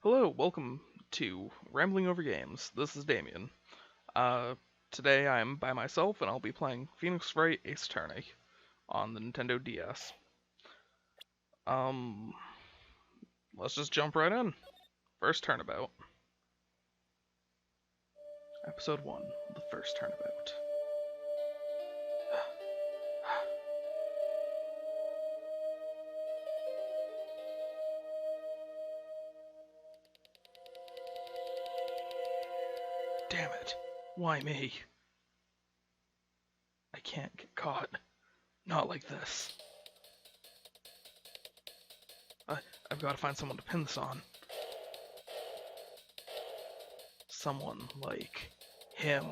Hello, welcome to Rambling Over Games. This is Damian. Uh, Today I'm by myself and I'll be playing Phoenix Wright Ace Attorney on the Nintendo DS. Um, let's just jump right in. First Turnabout. Episode 1, the first Turnabout. Damn it. Why me? I can't get caught. Not like this. I've got to find someone to pin this on. Someone like him.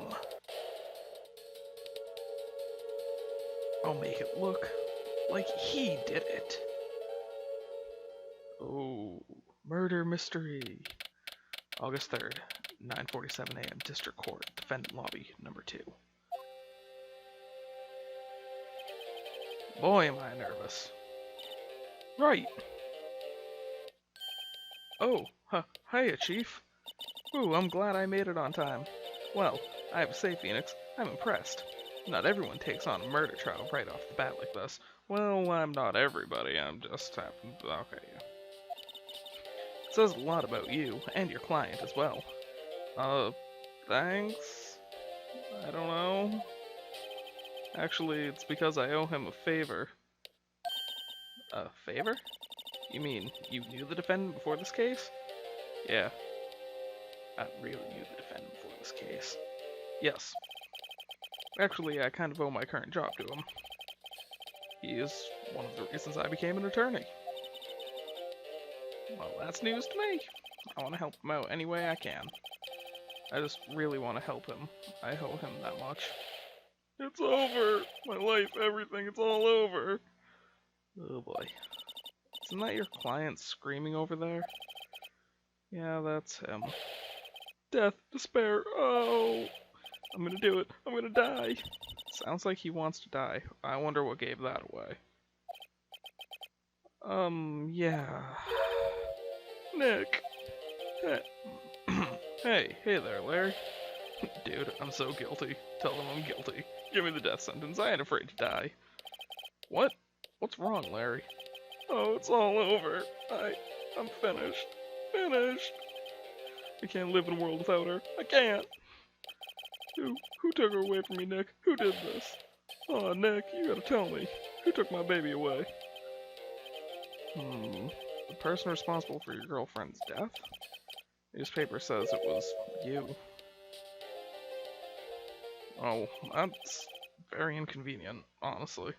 I'll make it look like he did it. Oh, murder mystery. August 3rd, 9:47 a.m. District Court, Defendant Lobby, number 2. Boy, am I nervous. Right. Oh, hiya, Chief. Ooh, I'm glad I made it on time. Well, I have to say, Phoenix, I'm impressed. Not everyone takes on a murder trial right off the bat like this. Well, I'm not everybody, I'm just okay, yeah. It says a lot about you, and your client as well. Thanks? I don't know. Actually, it's because I owe him a favor. A favor? You mean you knew the defendant before this case? Yeah. I really knew the defendant before this case. Yes. Actually, I kind of owe my current job to him. He is one of the reasons I became an attorney. Well, that's news to me. I want to help him out any way I can. I just really want to help him. I owe him that much. It's over! My life, everything, it's all over! Oh boy. Isn't that your client screaming over there? Yeah, that's him. Death, despair, oh! I'm gonna do it. I'm gonna die! Sounds like he wants to die. I wonder what gave that away. Yeah. Nick! Hey, hey there, Larry. Dude, I'm so guilty. Tell them I'm guilty. Give me the death sentence. I ain't afraid to die. What? What's wrong, Larry? Oh, it's all over. I'm finished. Finished. I can't live in a world without her. I can't. Who took her away from me, Nick? Who did this? Oh, Nick, you gotta tell me. Who took my baby away? The person responsible for your girlfriend's death? Newspaper says it was you. Oh, that's very inconvenient, honestly.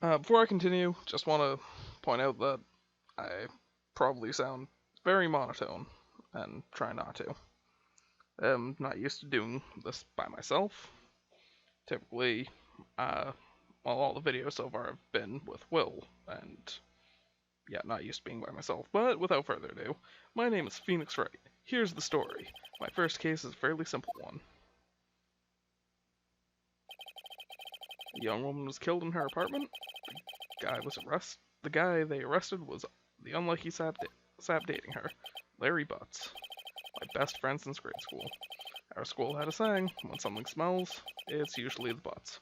Before I continue, just want to point out that I probably sound very monotone, and try not to. I'm not used to doing this by myself. Typically, all the videos so far have been with Will, and yeah, not used to being by myself. But without further ado, my name is Phoenix Wright. Here's the story. My first case is a fairly simple one. A young woman was killed in her apartment. The guy they arrested was the unlucky sap dating her, Larry Butts, my best friend since grade school. Our school had a saying: when something smells, it's usually the butts.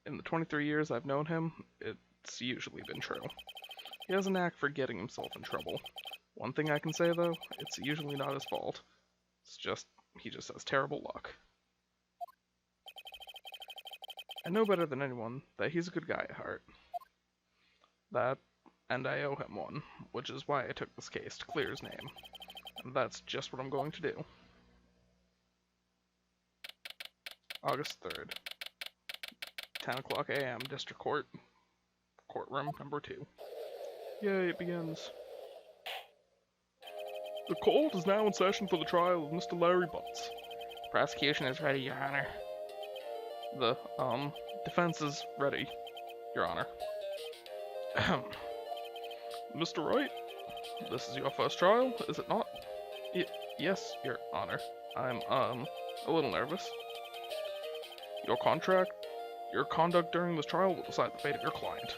In the 23 years I've known him, it's usually been true. He has a knack for getting himself in trouble. One thing I can say though, it's usually not his fault. He just has terrible luck. I know better than anyone that he's a good guy at heart. And I owe him one, which is why I took this case to clear his name. And that's just what I'm going to do. August 3rd, 10 o'clock a.m., District Court, Courtroom number 2. Yay, it begins. The court is now in session for the trial of Mr. Larry Butts. Prosecution is ready, Your Honor. The, defense is ready, Your Honor. Mr. Wright, this is your first trial, is it not? Yes, Your Honor. I'm, a little nervous. Your conduct during this trial will decide the fate of your client.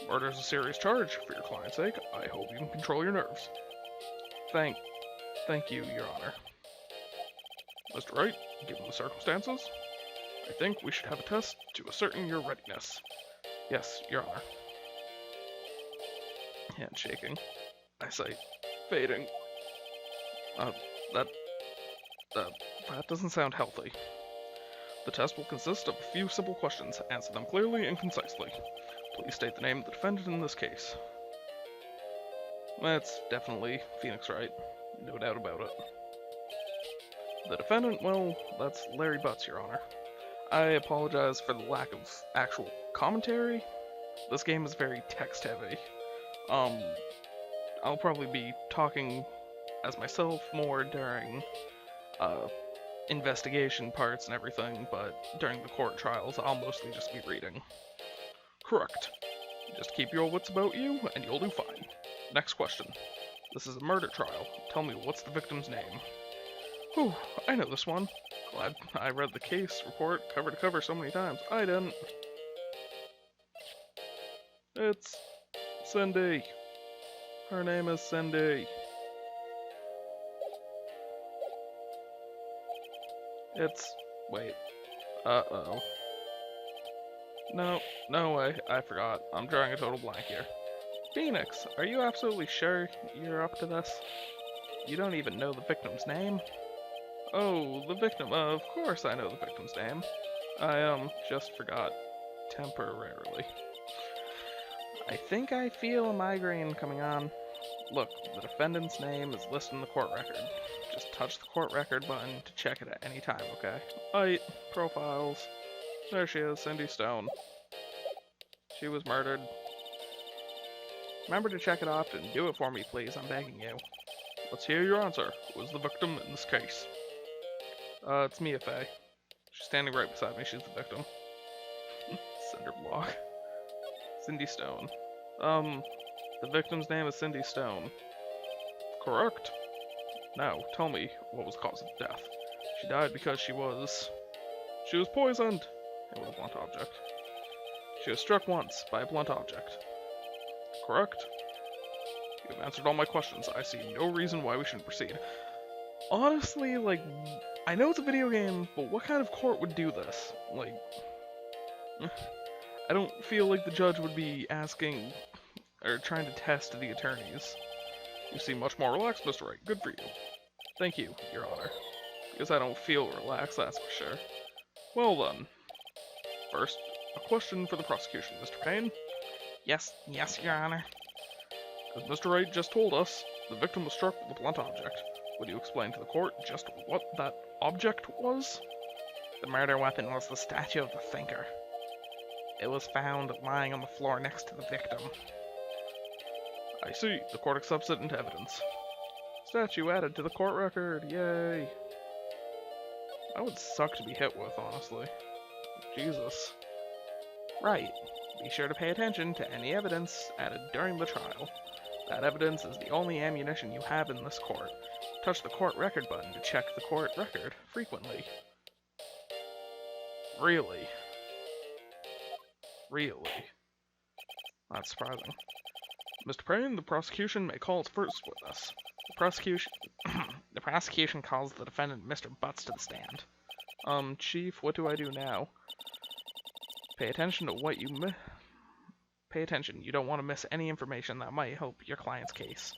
Murder is a serious charge. For your client's sake, I hope you can control your nerves. Thank you, Your Honor. Mr. Wright, given the circumstances, I think we should have a test to ascertain your readiness. Yes, Your Honor. Handshaking. Eyesight fading. That doesn't sound healthy. The test will consist of a few simple questions. Answer them clearly and concisely. Please state the name of the defendant in this case. That's definitely Phoenix Wright. No doubt about it. The defendant, well, that's Larry Butts, Your Honor. I apologize for the lack of actual commentary. This game is very text-heavy. I'll probably be talking as myself more during investigation parts and everything, but during the court trials, I'll mostly just be reading. Correct. Just keep your wits about you, and you'll do fine. Next question. This is a murder trial. Tell me, what's the victim's name? Whew, I know this one. Glad I read the case report cover to cover so many times. I didn't. It's Cindy. Her name is Cindy. Wait. Uh-oh. No way. I forgot. I'm drawing a total blank here. Phoenix, are you absolutely sure you're up to this? You don't even know the victim's name? Oh, the victim. Of course I know the victim's name. I, just forgot. Temporarily. I think I feel a migraine coming on. Look, the defendant's name is listed in the court record. Just touch the court record button to check it at any time, okay? Height, profiles. There she is, Cindy Stone. She was murdered. Remember to check it often. Do it for me, please. I'm begging you. Let's hear your answer. Who is the victim in this case? It's Mia Fey. She's standing right beside me. She's the victim. Cinder block. Cindy Stone. The victim's name is Cindy Stone. Correct. Now, tell me, what was the cause of death? She died because she was poisoned with a blunt object. She was struck once by a blunt object. Correct. You have answered all my questions. I see no reason why we shouldn't proceed. Honestly, like, I know it's a video game, but what kind of court would do this? Like, I don't feel like the judge would be asking or trying to test the attorneys. You seem much more relaxed, Mr. Wright. Good for you. Thank you, Your Honor. Because I don't feel relaxed, that's for sure. Well then. First, a question for the prosecution, Mr. Payne. Yes, Your Honor. As Mr. Wright just told us, the victim was struck with a blunt object. Would you explain to the court just what that object was? The murder weapon was the statue of the thinker. It was found lying on the floor next to the victim. I see. The court accepts it into evidence. Statue added to the court record. Yay. That would suck to be hit with, honestly. Jesus. Right. Be sure to pay attention to any evidence added during the trial. That evidence is the only ammunition you have in this court. Touch the court record button to check the court record frequently. Really? Really? Not surprising. Mr. Payne, the prosecution may call its first witness. The prosecution calls the defendant Mr. Butts to the stand. Chief, what do I do now? Pay attention to what you Pay attention. You don't want to miss any information that might help your client's case.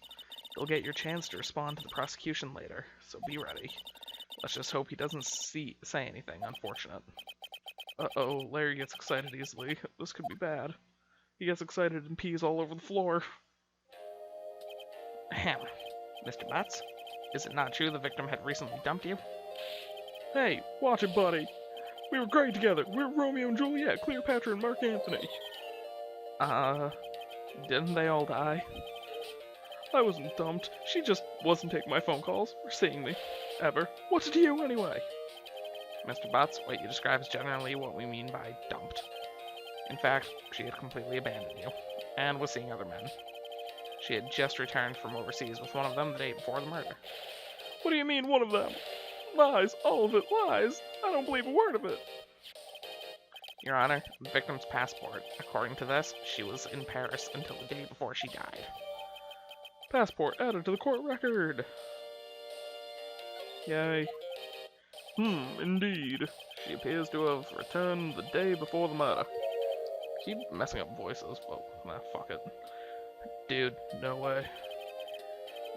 You'll get your chance to respond to the prosecution later, so be ready. Let's just hope he doesn't say anything unfortunate. Uh-oh, Larry gets excited easily. This could be bad. He gets excited and pees all over the floor. Ahem. Mr. Butts, is it not true the victim had recently dumped you? Hey, watch it, buddy. We were great together. We were Romeo and Juliet, Cleopatra and Mark Antony. Didn't they all die? I wasn't dumped. She just wasn't taking my phone calls or seeing me. Ever. What's to you, anyway? Mr. Butts, what you describe is generally what we mean by dumped. In fact, she had completely abandoned you, and was seeing other men. She had just returned from overseas with one of them the day before the murder. What do you mean, one of them? Lies, all of it, lies. I don't believe a word of it. Your Honor, the victim's passport. According to this, she was in Paris until the day before she died. Passport added to the court record! Yay. Indeed. She appears to have returned the day before the murder. Keep messing up voices. Well, nah, fuck it. Dude, no way.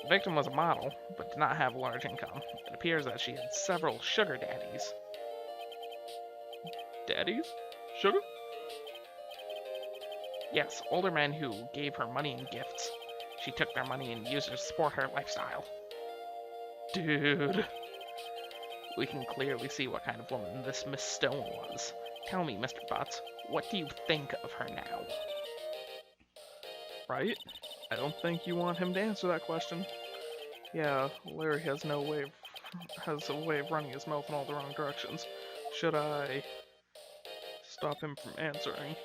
The victim was a model, but did not have a large income. It appears that she had several sugar daddies. Daddies? Sugar? Yes, older men who gave her money and gifts. She took their money and used it to support her lifestyle. Dude. We can clearly see what kind of woman this Miss Stone was. Tell me, Mr. Butts, what do you think of her now? Right? I don't think you want him to answer that question. Yeah, Larry has a way of running his mouth in all the wrong directions. Should I stop him from answering?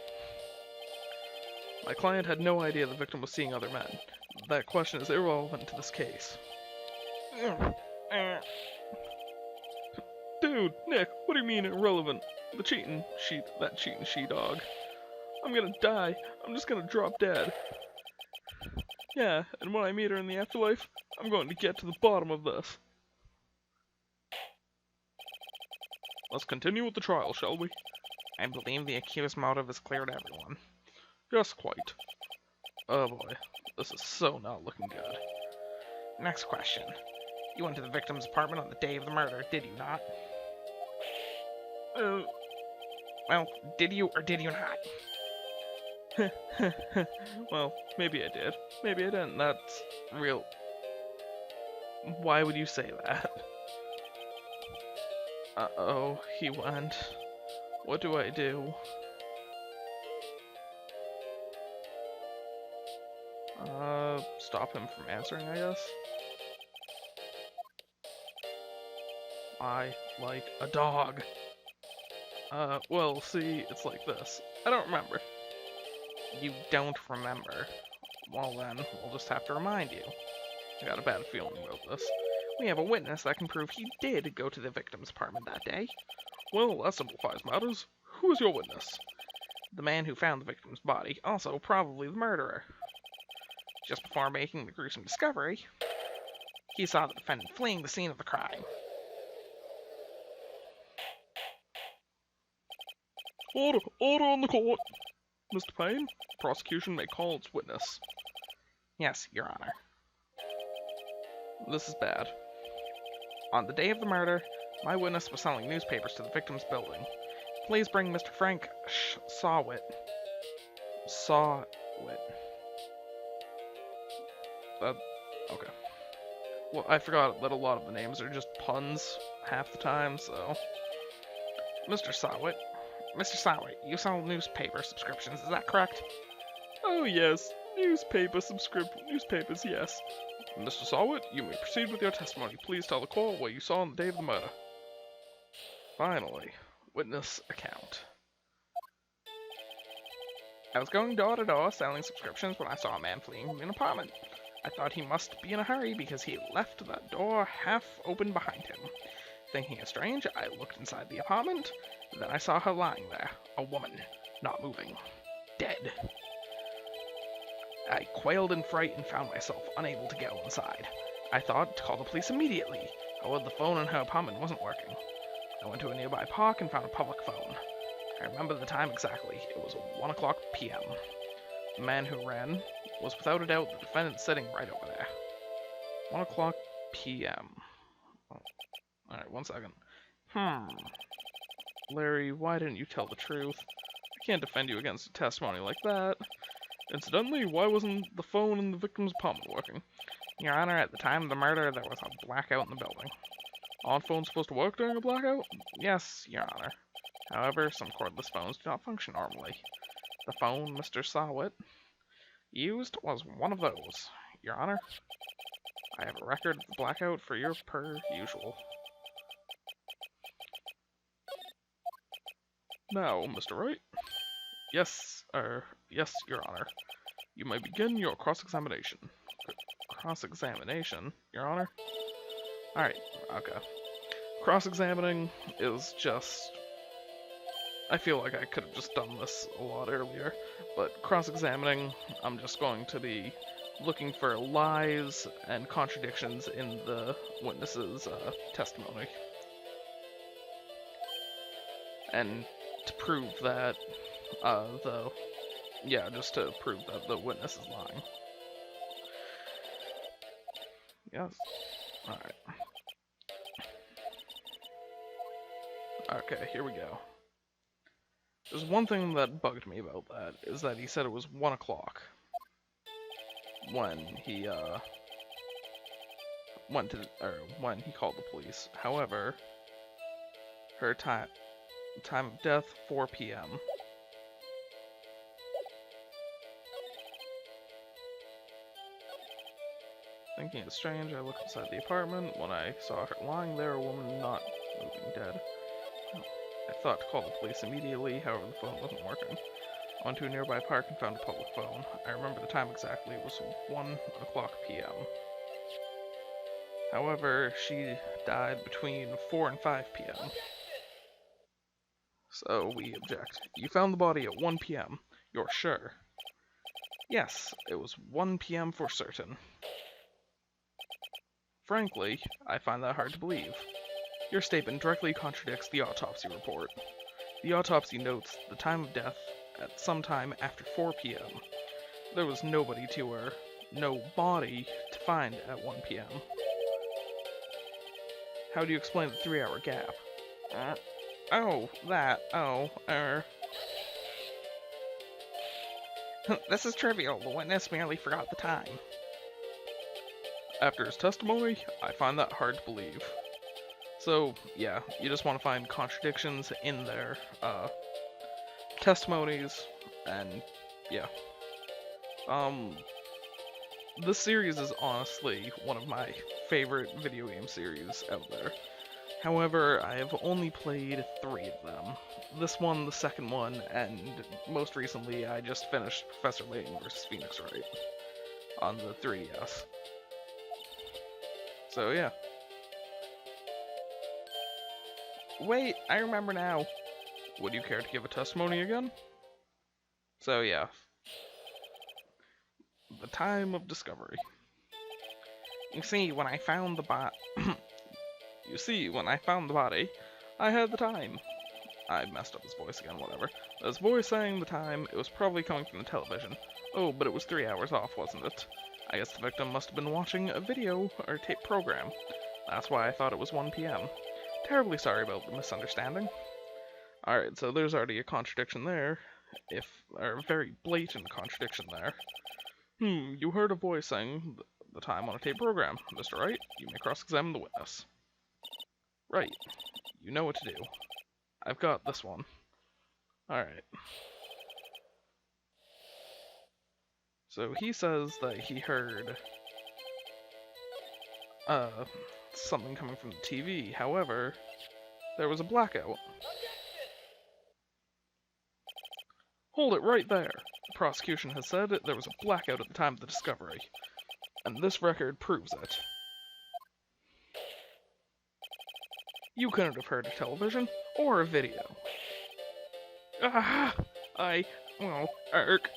My client had no idea the victim was seeing other men. That question is irrelevant to this case. Dude, Nick, what do you mean irrelevant? That cheating she-dog. I'm gonna die. I'm just gonna drop dead. Yeah, and when I meet her in the afterlife, I'm going to get to the bottom of this. Let's continue with the trial, shall we? I believe the accused's motive is clear to everyone. Yes, quite. Oh boy, this is so not looking good. Next question. You went to the victim's apartment on the day of the murder, did you not? Well, did you or did you not? Well, maybe I did. Maybe I didn't. That's real. Why would you say that? Uh-oh, he went. What do I do? Stop him from answering, I guess? I like a dog. Well, see, it's like this. I don't remember. You don't remember? Well then, we'll just have to remind you. I got a bad feeling about this. We have a witness that can prove he did go to the victim's apartment that day. Well, that simplifies matters. Who is your witness? The man who found the victim's body, also probably the murderer. Just before making the gruesome discovery, he saw the defendant fleeing the scene of the crime. Order on the court! Mr. Payne, prosecution may call its witness. Yes, Your Honor. This is bad. On the day of the murder, my witness was selling newspapers to the victim's building. Please bring Mr. Frank Sawit. Okay. Well, I forgot that a lot of the names are just puns half the time, so... Mr. Sawit. Mr. Sawit, you sell newspaper subscriptions, is that correct? Oh yes, newspapers, yes. Mr. Sawit, you may proceed with your testimony. Please tell the court what you saw on the day of the murder. Finally, witness account. I was going door to door selling subscriptions when I saw a man fleeing from an apartment. I thought he must be in a hurry because he left that door half open behind him. Thinking it strange, I looked inside the apartment. Then I saw her lying there, a woman, not moving, dead. I quailed in fright and found myself unable to go inside. I thought to call the police immediately. However, the phone in her apartment wasn't working. I went to a nearby park and found a public phone. I remember the time exactly. It was 1 o'clock p.m. The man who ran was without a doubt the defendant sitting right over there. 1 o'clock p.m. Oh. Alright, 1 second. Larry, why didn't you tell the truth? I can't defend you against a testimony like that. Incidentally, why wasn't the phone in the victim's apartment working? Your Honor, at the time of the murder, there was a blackout in the building. Aren't phones supposed to work during a blackout? Yes, Your Honor. However, some cordless phones do not function normally. The phone Mr. Sawit used was one of those. Your Honor, I have a record of the blackout for your per usual. Now, Mr. Wright. Yes, Your Honor. You may begin your cross-examination. Cross-examination, Your Honor? Alright, okay. Cross-examining is just I feel like I could have just done this a lot earlier, but cross-examining, I'm just going to be looking for lies and contradictions in the witness's testimony. And to prove that, just to prove that the witness is lying. Yes. Alright. Okay, here we go. There's one thing that bugged me about that, is that he said it was 1 o'clock when he when he called the police. However, her time of death 4 p.m. Thinking it's strange, I looked inside the apartment. When I saw her lying there, a woman not moving, dead. I thought to call the police immediately, however the phone wasn't working. I went to a nearby park and found a public phone. I remember the time exactly, it was 1 o'clock p.m. However, she died between 4 and 5 p.m. So we object. You found the body at 1 p.m. You're sure? Yes, it was 1 p.m. for certain. Frankly, I find that hard to believe. Your statement directly contradicts the autopsy report. The autopsy notes the time of death at some time after 4 p.m. There was nobody to her, no body to find at 1 p.m. How do you explain the 3-hour gap? This is trivial. The witness merely forgot the time. After his testimony, I find that hard to believe. So, yeah, you just want to find contradictions in their testimonies, and yeah. This series is honestly one of my favorite video game series out there. However, I have only played 3 of them. This one, the second one, and most recently I just finished Professor Layton vs. Phoenix Wright on the 3DS. So yeah. Wait, I remember now. Would you care to give a testimony again? So yeah. The time of discovery. You see, when I found the body, I had the time. I messed up his voice again, whatever. His voice saying the time, it was probably coming from the television. Oh, but it was 3 hours off, wasn't it? I guess the victim must have been watching a video or tape program. That's why I thought it was 1 p.m. Terribly sorry about the misunderstanding. Alright, so there's already a contradiction there. Or a very blatant contradiction there. You heard a voice saying the time on a tape program. Mr. Wright, you may cross-examine the witness. Right. You know what to do. I've got this one. Alright. So he says that he heard something coming from the TV. However, there was a blackout. Hold it right there. The prosecution has said there was a blackout at the time of the discovery. And this record proves it. You couldn't have heard a television or a video. Irk.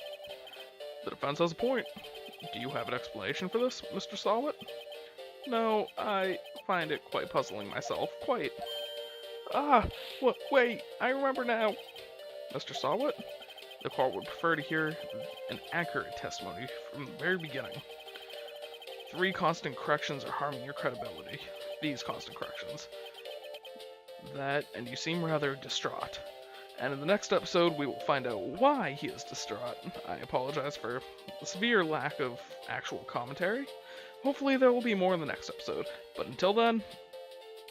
The defense has a point. Do you have an explanation for this, Mr. Sawit? No, I find it quite puzzling myself. Quite. Wait, I remember now. Mr. Sawit, the court would prefer to hear an accurate testimony from the very beginning. 3 constant corrections are harming your credibility. These constant corrections. That, and you seem rather distraught. And in the next episode, we will find out why he is distraught. I apologize for the severe lack of actual commentary. Hopefully there will be more in the next episode. But until then,